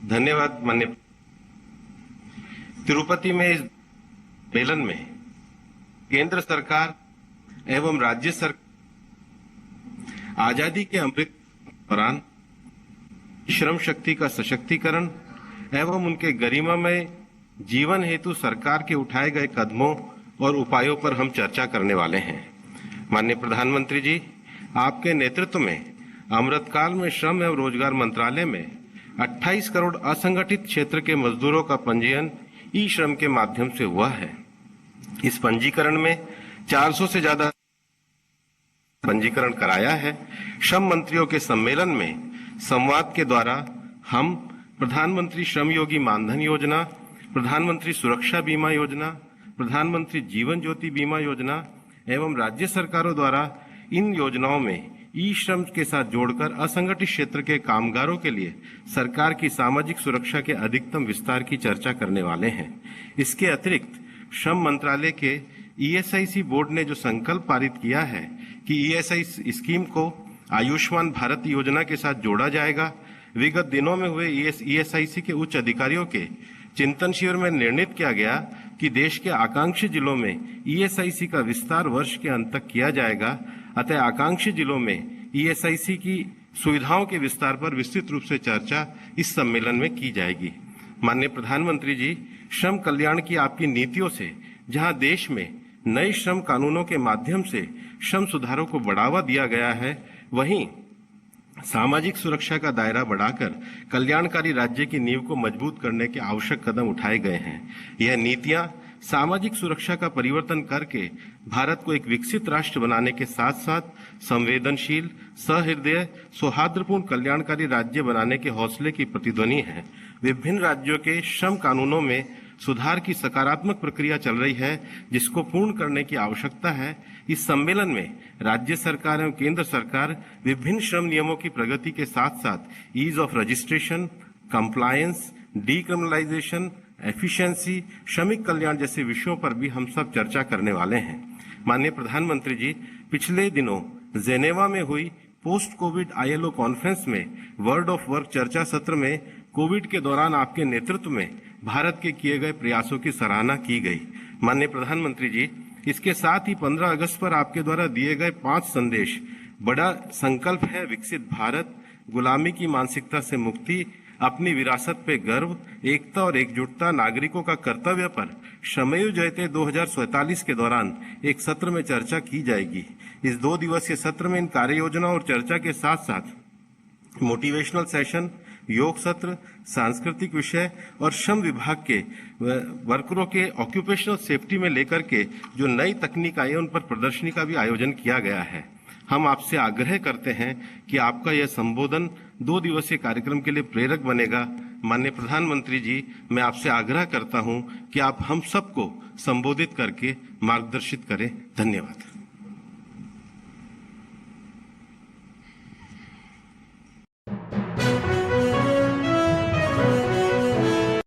धन्यवाद माननीय। तिरुपति में इस सम्मेलन में केंद्र सरकार एवं राज्य सरकार आजादी के अमृत दौरान श्रम शक्ति का सशक्तिकरण एवं उनके गरिमामय जीवन हेतु सरकार के उठाए गए कदमों और उपायों पर हम चर्चा करने वाले हैं। माननीय प्रधानमंत्री जी, आपके नेतृत्व में अमृतकाल में श्रम एवं रोजगार मंत्रालय में 28 करोड़ असंगठित क्षेत्र के मजदूरों का पंजीयन ई श्रम के माध्यम से हुआ है। इस पंजीकरण में 400 से ज्यादा पंजीकरण कराया है। श्रम मंत्रियों के सम्मेलन में संवाद के द्वारा हम प्रधानमंत्री श्रम योगी मानधन योजना, प्रधानमंत्री सुरक्षा बीमा योजना, प्रधानमंत्री जीवन ज्योति बीमा योजना एवं राज्य सरकारों द्वारा इन योजनाओं में ई श्रम के साथ जोड़कर असंगठित क्षेत्र के कामगारों के लिए सरकार की सामाजिक सुरक्षा के अधिकतम विस्तार की चर्चा करने वाले हैं। इसके अतिरिक्त श्रम मंत्रालय के ईएसआईसी बोर्ड ने जो संकल्प पारित किया है कि ईएसआईसी स्कीम को आयुष्मान भारत योजना के साथ जोड़ा जाएगा। विगत दिनों में हुए ईएसआईसी के उच्च अधिकारियों के चिंतन शिविर में निर्णित किया गया कि देश के आकांक्षी जिलों में ईएसआईसी का विस्तार वर्ष के अंत तक किया जाएगा। अतः आकांक्षी जिलों में ईएसआईसी की सुविधाओं के विस्तार पर विस्तृत रूप से चर्चा इस सम्मेलन में की जाएगी। माननीय प्रधानमंत्री जी, श्रम कल्याण की आपकी नीतियों से जहां देश में नए श्रम कानूनों के माध्यम से श्रम सुधारों को बढ़ावा दिया गया है, वहीं सामाजिक सुरक्षा का दायरा बढ़ाकर कल्याणकारी राज्य की नींव को मजबूत करने के आवश्यक कदम उठाए गए हैं। यह नीतियां सामाजिक सुरक्षा का परिवर्तन करके भारत को एक विकसित राष्ट्र बनाने के साथ साथ संवेदनशील, सहृदय, सौहार्दपूर्ण कल्याणकारी राज्य बनाने के हौसले की प्रतिध्वनि है। विभिन्न राज्यों के श्रम कानूनों में सुधार की सकारात्मक प्रक्रिया चल रही है, जिसको पूर्ण करने की आवश्यकता है। इस सम्मेलन में राज्य सरकार एवं केंद्र सरकार विभिन्न श्रम नियमों की प्रगति के साथ साथ ease of registration, compliance, decriminalisation, efficiency, श्रमिक कल्याण जैसे विषयों पर भी हम सब चर्चा करने वाले हैं। माननीय प्रधानमंत्री जी, पिछले दिनों जेनेवा में हुई पोस्ट कोविड आईएलओ कॉन्फ्रेंस में वर्ल्ड ऑफ वर्क चर्चा सत्र में कोविड के दौरान आपके नेतृत्व में भारत के किए गए प्रयासों की सराहना की गई। माननीय प्रधानमंत्री जी, इसके साथ ही 15 अगस्त पर आपके द्वारा दिए गए 5 संदेश बड़ा संकल्प है। विकसित भारत, गुलामी की मानसिकता से मुक्ति, अपनी विरासत पे गर्व, एकता और एकजुटता, नागरिकों का कर्तव्य पर श्रमेव जयते 2047 के दौरान एक सत्र में चर्चा की जाएगी। इस 2 दिवसीय सत्र में इन कार्य योजना और चर्चा के साथ साथ मोटिवेशनल सेशन, योग सत्र, सांस्कृतिक विषय और श्रम विभाग के वर्करों के ऑक्यूपेशनल सेफ्टी में लेकर के जो नई तकनीक आई है उन पर प्रदर्शनी का भी आयोजन किया गया है। हम आपसे आग्रह करते हैं कि आपका यह संबोधन 2 दिवसीय कार्यक्रम के लिए प्रेरक बनेगा। माननीय प्रधानमंत्री जी, मैं आपसे आग्रह करता हूं कि आप हम सबको संबोधित करके मार्गदर्शित करें। धन्यवाद।